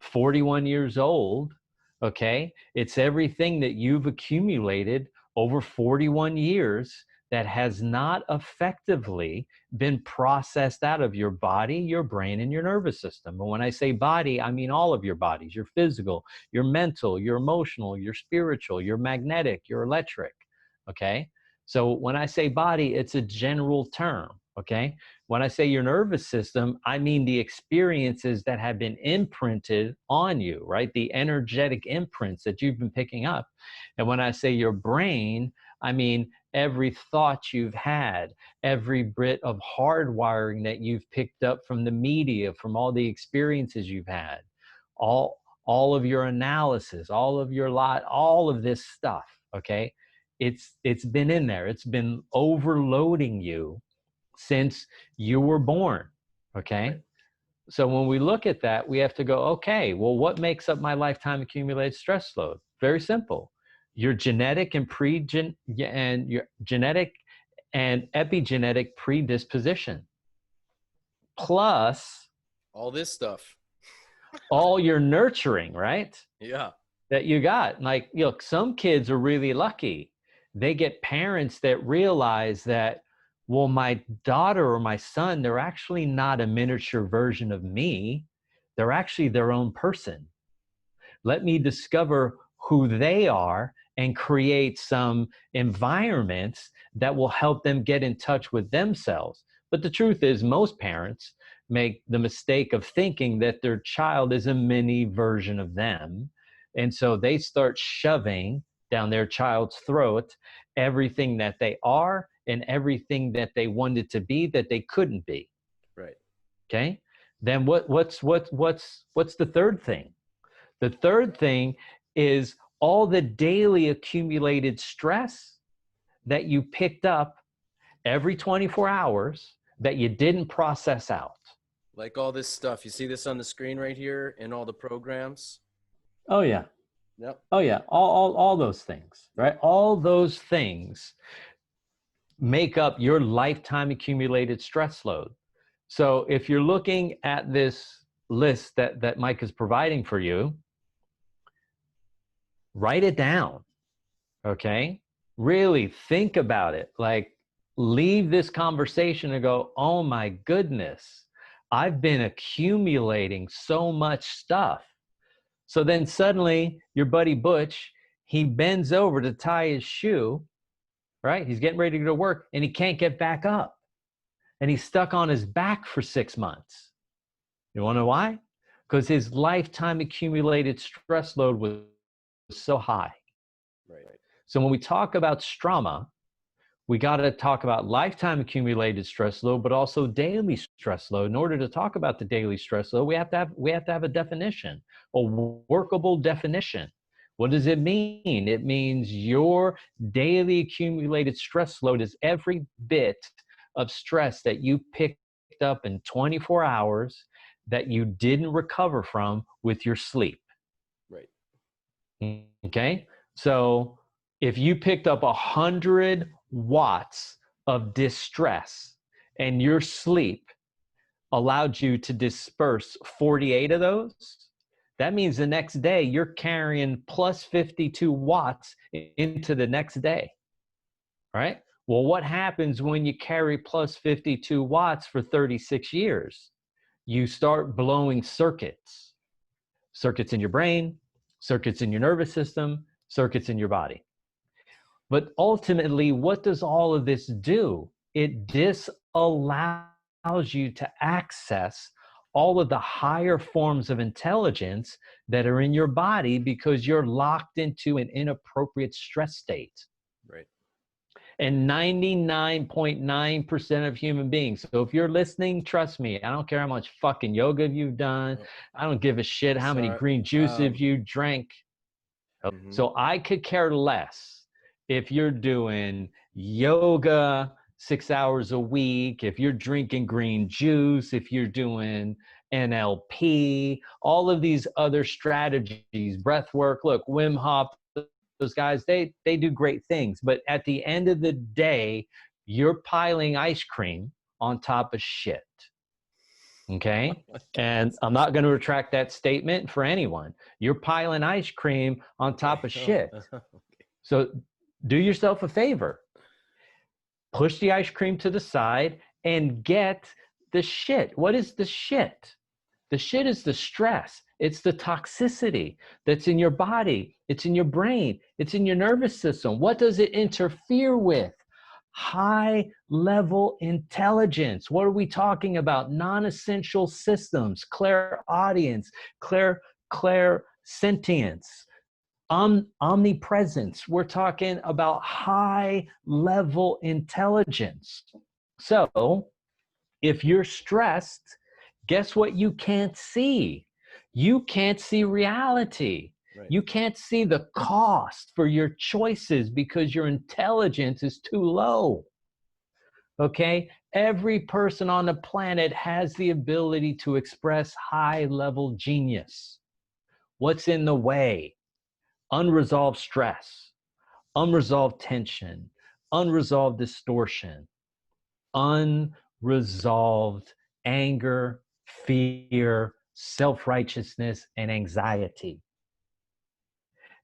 Speaker 2: 41 years old, okay, it's everything that you've accumulated over 41 years that has not effectively been processed out of your body, your brain, and your nervous system. And when I say body, I mean all of your bodies, your physical, your mental, your emotional, your spiritual, your magnetic, your electric, okay? So when I say body, it's a general term, okay? When I say your nervous system, I mean the experiences that have been imprinted on you, right? The energetic imprints that you've been picking up. And when I say your brain, I mean every thought you've had, every bit of hardwiring that you've picked up from the media, from all the experiences you've had, all of your analysis, all of this stuff, okay? It's been in there. It's been overloading you since you were born, okay? Right. So when we look at that, we have to go, okay, well, what makes up my lifetime accumulated stress load? Very simple. Your genetic and your genetic and epigenetic predisposition, plus
Speaker 1: all this stuff,
Speaker 2: all your nurturing, right?
Speaker 1: Yeah.
Speaker 2: That you got. Like, look, some kids are really lucky. They get parents that realize that, well, my daughter or my son, they're actually not a miniature version of me. They're actually their own person. Let me discover who they are and create some environments that will help them get in touch with themselves. But the truth is, most parents make the mistake of thinking that their child is a mini version of them. And so they start shoving down their child's throat everything that they are and everything that they wanted to be that they couldn't be.
Speaker 1: Right.
Speaker 2: Okay. Then what's the third thing? The third thing is all the daily accumulated stress that you picked up every 24 hours that you didn't process out.
Speaker 1: Like all this stuff. You see this on the screen right here in all the programs?
Speaker 2: Oh, yeah.
Speaker 1: Yep.
Speaker 2: Oh, yeah. All those things, right? All those things make up your lifetime accumulated stress load. So if you're looking at this list that Mike is providing for you, write it down, okay? Really think about it. Like, leave this conversation and go, oh my goodness, I've been accumulating so much stuff. So then suddenly your buddy Butch, he bends over to tie his shoe, right? He's getting ready to go to work and he can't get back up. And he's stuck on his back for 6 months. You want to know why? Because his lifetime accumulated stress load was so high.
Speaker 1: Right.
Speaker 2: So when we talk about Strauma, we got to talk about lifetime accumulated stress load, but also daily stress load. In order to talk about the daily stress load, we have to have a definition, a workable definition. What does it mean? It means your daily accumulated stress load is every bit of stress that you picked up in 24 hours that you didn't recover from with your sleep.
Speaker 1: Right.
Speaker 2: Okay? So if you picked up 100 watts of distress and your sleep allowed you to disperse 48 of those, that means the next day you're carrying plus 52 watts into the next day, right? Well, what happens when you carry plus 52 watts for 36 years? You start blowing circuits in your brain, circuits in your nervous system, circuits in your body. But ultimately, what does all of this do? It disallows you to access all of the higher forms of intelligence that are in your body because you're locked into an inappropriate stress state.
Speaker 1: Right.
Speaker 2: And 99.9% of human beings. So if you're listening, trust me, I don't care how much fucking yoga you've done. I don't give a shit how many green juices you drank.
Speaker 1: Mm-hmm.
Speaker 2: So I could care less if you're doing yoga 6 hours a week, if you're drinking green juice, if you're doing NLP, all of these other strategies, breath work. Look, Wim Hof, those guys, they do great things. But at the end of the day, you're piling ice cream on top of shit. Okay? And I'm not going to retract that statement for anyone. You're piling ice cream on top of shit. So do yourself a favor. Push the ice cream to the side and get the shit. What is the shit? The shit is the stress. It's the toxicity that's in your body. It's in your brain. It's in your nervous system. What does it interfere with? High level intelligence. What are we talking about? Non-essential systems, clairaudience, clairsentience, omnipresence. We're talking about high level intelligence. So if you're stressed, guess what you can't see? You can't see reality. Right. You can't see the cost for your choices because your intelligence is too low. Okay? Every person on the planet has the ability to express high-level genius. What's in the way? Unresolved stress, unresolved tension, unresolved distortion, unresolved anger, fear, self-righteousness, and anxiety.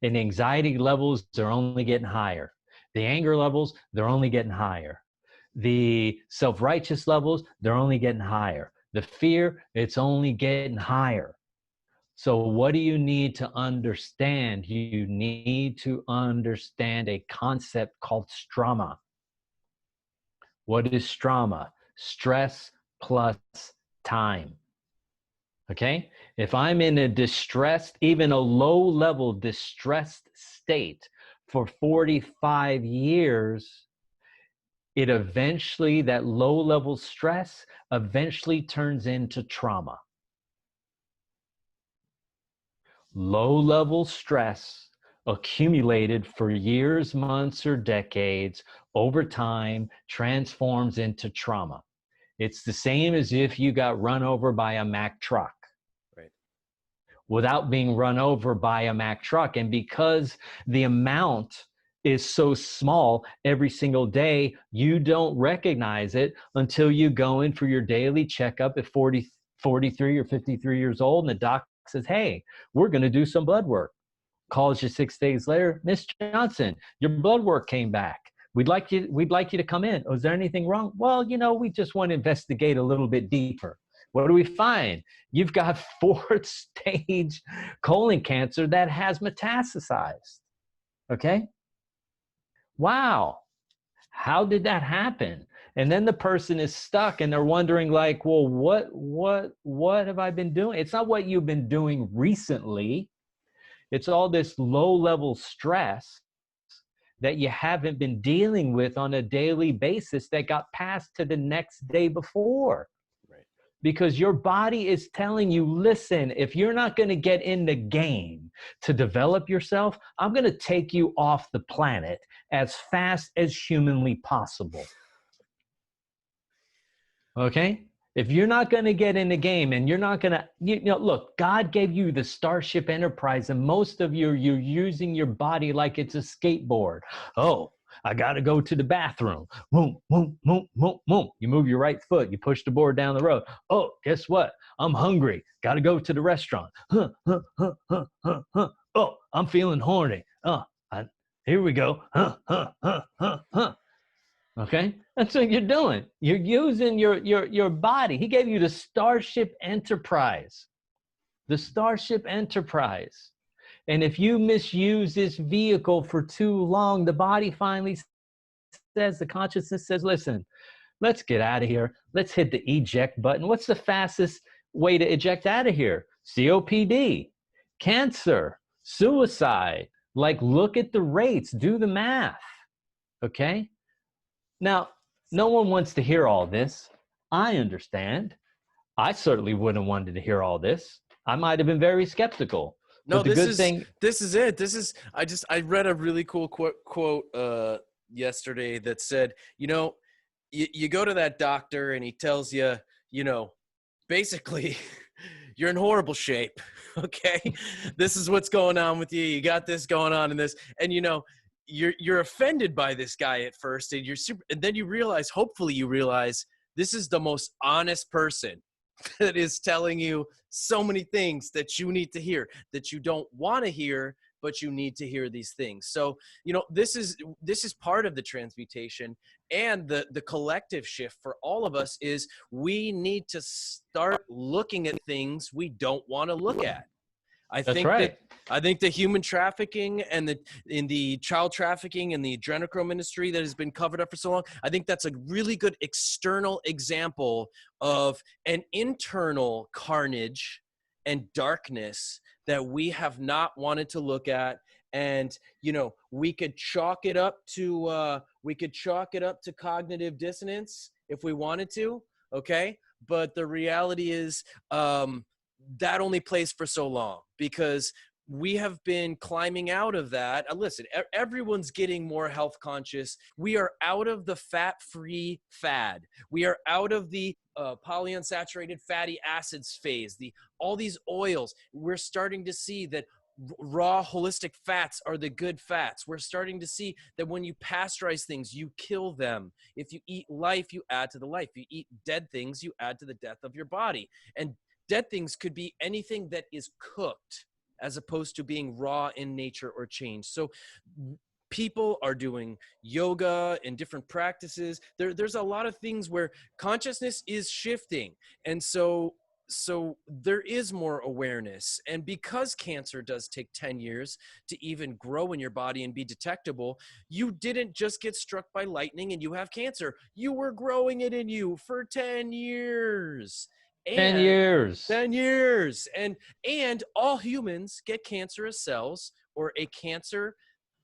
Speaker 2: And the anxiety levels, they're only getting higher. The anger levels, they're only getting higher. The self-righteous levels, they're only getting higher. The fear, it's only getting higher. So what do you need to understand? You need to understand a concept called Strauma. What is Strauma? Stress plus time. Okay? If I'm in a distressed, even a low-level distressed state for 45 years, it eventually, that low-level stress eventually turns into trauma. Low-level stress accumulated for years, months, or decades over time transforms into trauma. It's the same as if you got run over by a Mack truck. Right. Without being run over by a Mack truck. And because the amount is so small every single day, you don't recognize it until you go in for your daily checkup at 43 or 53 years old, and the doc says, hey, we're going to do some blood work. Calls you 6 days later, Miss Johnson, your blood work came back. We'd like you to come in. Oh, is there anything wrong? Well, we just want to investigate a little bit deeper. What do we find? You've got 4th stage colon cancer that has metastasized. Okay? Wow. How did that happen? And then the person is stuck and they're wondering like, well, what have I been doing? It's not what you've been doing recently. It's all this low-level stress that you haven't been dealing with on a daily basis that got passed to the next day before.
Speaker 1: Right.
Speaker 2: Because your body is telling you, listen, if you're not going to get in the game to develop yourself, I'm going to take you off the planet as fast as humanly possible. Okay? If you're not going to get in the game and you're not going to, look, God gave you the Starship Enterprise, and most of you're using your body like it's a skateboard. Oh, I got to go to the bathroom. Boom, boom, boom, boom, boom. You move your right foot. You push the board down the road. Oh, guess what? I'm hungry. Got to go to the restaurant. Huh, huh, huh, huh, huh, huh. Oh, I'm feeling horny. Here we go. Huh, huh, huh, huh, huh. Okay, that's what you're doing. You're using your body. He gave you the Starship Enterprise, the Starship Enterprise. And if you misuse this vehicle for too long, the body finally says, the consciousness says, listen, let's get out of here. Let's hit the eject button. What's the fastest way to eject out of here? COPD, cancer, suicide. Like, look at the rates, do the math. Okay. Now, no one wants to hear all this. I understand. I certainly wouldn't have wanted to hear all this. I might have been very skeptical.
Speaker 1: No,
Speaker 2: But the good thing,
Speaker 1: this is it. I read a really cool quote yesterday that said, you go to that doctor and he tells you, basically you're in horrible shape. Okay. This is what's going on with you. You got this going on and this, and you're offended by this guy at first, and and then you realize, hopefully you realize, this is the most honest person that is telling you so many things that you need to hear, that you don't want to hear, but you need to hear these things. So, this is part of the transmutation, and the collective shift for all of us is we need to start looking at things we don't want to look at. I think the human trafficking and in the child trafficking and the adrenochrome industry that has been covered up for so long, I think that's a really good external example of an internal carnage and darkness that we have not wanted to look at. And, we could chalk it up to cognitive dissonance if we wanted to. Okay. But the reality is, that only plays for so long, because we have been climbing out of that. Listen, everyone's getting more health conscious. We are out of the fat-free fad. We are out of the polyunsaturated fatty acids phase, all these oils. We're starting to see that raw holistic fats are the good fats. We're starting to see that when you pasteurize things, you kill them. If you eat life, you add to the life. You eat dead things, you add to the death of your body. And dead things could be anything that is cooked, as opposed to being raw in nature or changed. So people are doing yoga and different practices. There's a lot of things where consciousness is shifting. And so there is more awareness. And because cancer does take 10 years to even grow in your body and be detectable, you didn't just get struck by lightning and you have cancer. You were growing it in you for 10 years.
Speaker 2: 10 years.
Speaker 1: 10 years. And all humans get cancerous cells or a cancer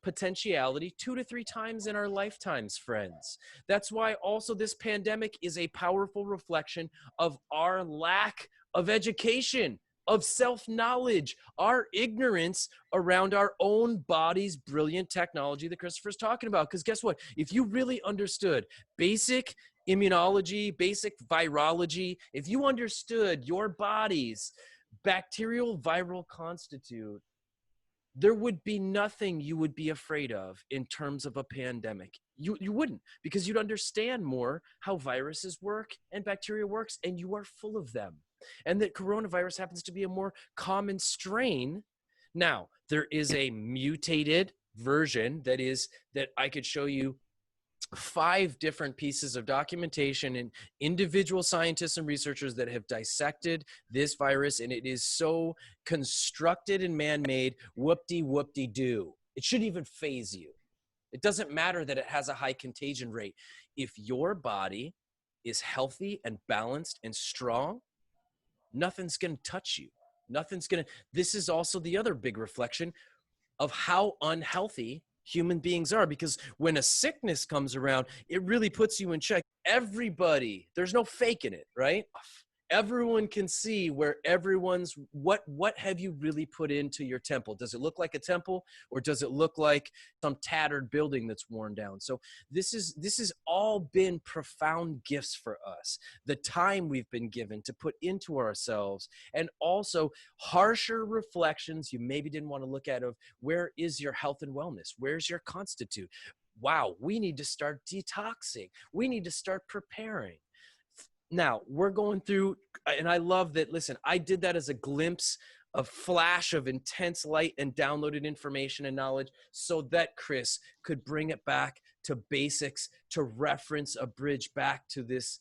Speaker 1: potentiality 2 to 3 times in our lifetimes, friends. That's why also this pandemic is a powerful reflection of our lack of education, of self-knowledge, our ignorance around our own body's brilliant technology that Christopher's talking about. Because guess what? If you really understood basic immunology, basic virology, if you understood your body's bacterial viral constitute, there would be nothing you would be afraid of in terms of a pandemic. You wouldn't, because you'd understand more how viruses work and bacteria works, and you are full of them. And that coronavirus happens to be a more common strain. Now, there is a mutated version that I could show you 5 different pieces of documentation and individual scientists and researchers that have dissected this virus, and it is so constructed and man-made, whoop-de-whoop-de-doo. It shouldn't even faze you. It doesn't matter that it has a high contagion rate. If your body is healthy and balanced and strong, nothing's going to touch you. This is also the other big reflection of how unhealthy human beings are, because when a sickness comes around, it really puts you in check. Everybody, there's no faking it, right? Everyone can see where everyone's, what have you really put into your temple? Does it look like a temple, or does it look like some tattered building that's worn down? So this has all been profound gifts for us. The time we've been given to put into ourselves, and also harsher reflections you maybe didn't want to look at of where is your health and wellness? Where's your constitute? Wow, we need to start detoxing. We need to start preparing. Now we're going through, and I love that. Listen, I did that as a glimpse, a flash of intense light and downloaded information and knowledge, so that Chris could bring it back to basics, to reference a bridge back to this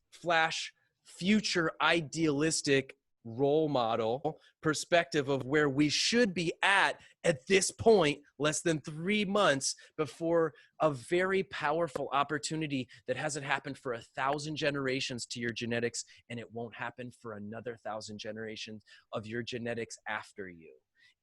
Speaker 1: flash future idealistic role model perspective of where we should be at this point, less than 3 months before a very powerful opportunity that hasn't happened for 1,000 generations to your genetics, and it won't happen for another 1,000 generations of your genetics after you.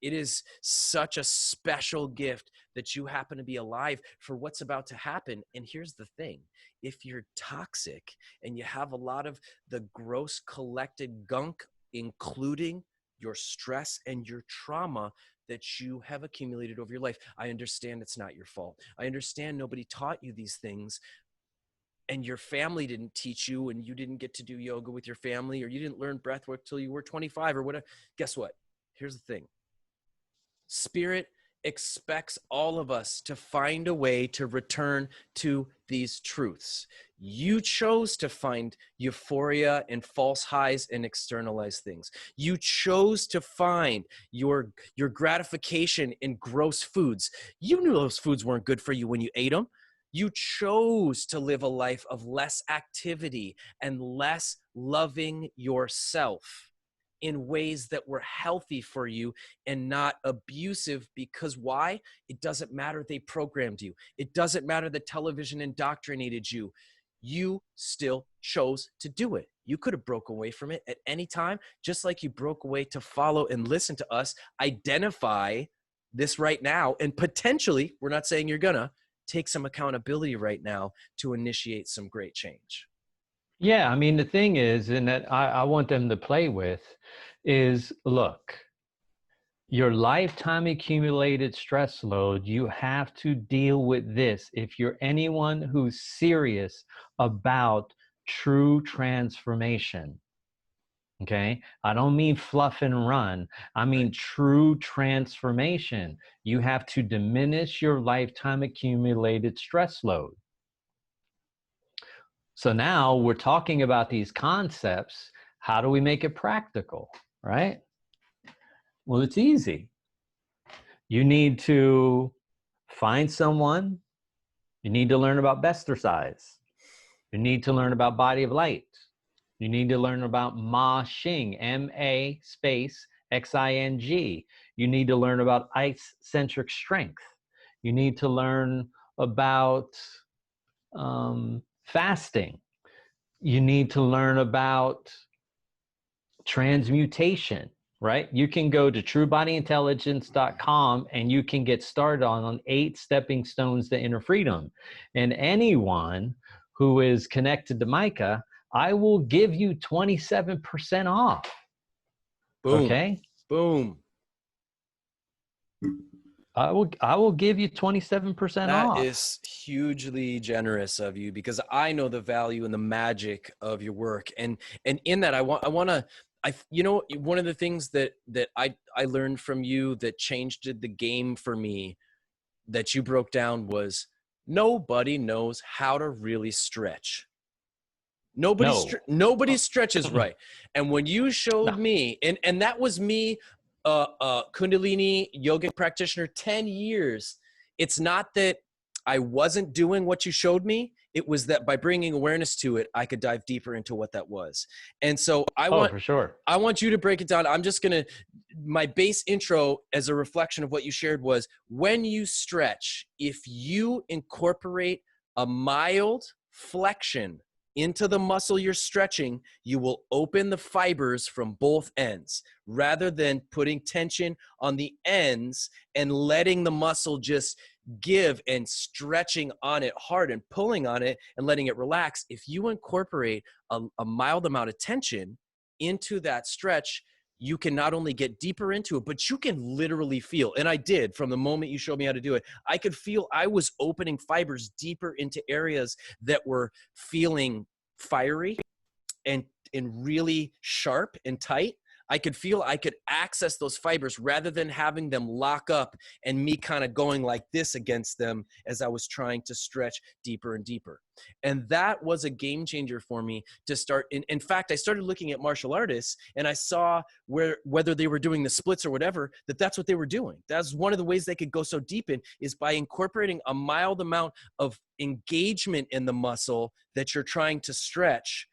Speaker 1: It is such a special gift that you happen to be alive for what's about to happen. And here's the thing: if you're toxic and you have a lot of the gross collected gunk, including your stress and your trauma that you have accumulated over your life, I understand it's not your fault. I understand nobody taught you these things, and your family didn't teach you, and you didn't get to do yoga with your family, or you didn't learn breath work till you were 25 or whatever. Guess what? Here's the thing. Spirit expects all of us to find a way to return to these truths. You chose to find euphoria and false highs and externalize things. You chose to find your gratification in gross foods. You knew those foods weren't good for you when you ate them. You chose to live a life of less activity and less loving yourself in ways that were healthy for you and not abusive. Because why? It doesn't matter they programmed you. It doesn't matter that television indoctrinated you. You still chose to do it. You could have broke away from it at any time, just like you broke away to follow and listen to us identify this right now, and potentially, we're not saying you're gonna, take some accountability right now to initiate some great change.
Speaker 2: Yeah, I mean, the thing is, and that I want them to play with is, look, your lifetime accumulated stress load, you have to deal with this if you're anyone who's serious about true transformation. Okay? I don't mean fluff and run. I mean true transformation. You have to diminish your lifetime accumulated stress load. So now we're talking about these concepts. How do we make it practical, right? Well, it's easy. You need to find someone. You need to learn about Bestersize. You need to learn about Body of Light. You need to learn about Ma Xing, M-A space X-I-N-G. You need to learn about ice-centric strength. You need to learn about fasting. You need to learn about transmutation, right? You can go to truebodyintelligence.com and you can get started on 8 stepping stones to inner freedom. And anyone who is connected to Micah, I will give you 27% off.
Speaker 1: Boom.
Speaker 2: Okay?
Speaker 1: Boom.
Speaker 2: I will give you 27% off.
Speaker 1: That is hugely generous of you, because I know the value and the magic of your work. And in that, one of the things that I learned from you that changed the game for me, that you broke down, was nobody knows how to really stretch. Nobody stretches right. And when you showed me, and that was me, Kundalini yogic practitioner, 10 years. It's not that I wasn't doing what you showed me. It was that by bringing awareness to it, I could dive deeper into what that was. And so I want you to break it down. I'm just going to, my base intro as a reflection of what you shared was, when you stretch, if you incorporate a mild flexion into the muscle you're stretching, you will open the fibers from both ends rather than putting tension on the ends and letting the muscle just give and stretching on it hard and pulling on it and letting it relax. If you incorporate a mild amount of tension into that stretch, you can not only get deeper into it, but you can literally feel, and I did from the moment you showed me how to do it, I could feel I was opening fibers deeper into areas that were feeling fiery and really sharp and tight. I could feel I could access those fibers rather than having them lock up and me kind of going like this against them as I was trying to stretch deeper and deeper. And that was a game changer for me to start. In fact, I started looking at martial artists and I saw whether they were doing the splits or whatever, that's what they were doing. That's one of the ways they could go so deep in, is by incorporating a mild amount of engagement in the muscle that you're trying to stretch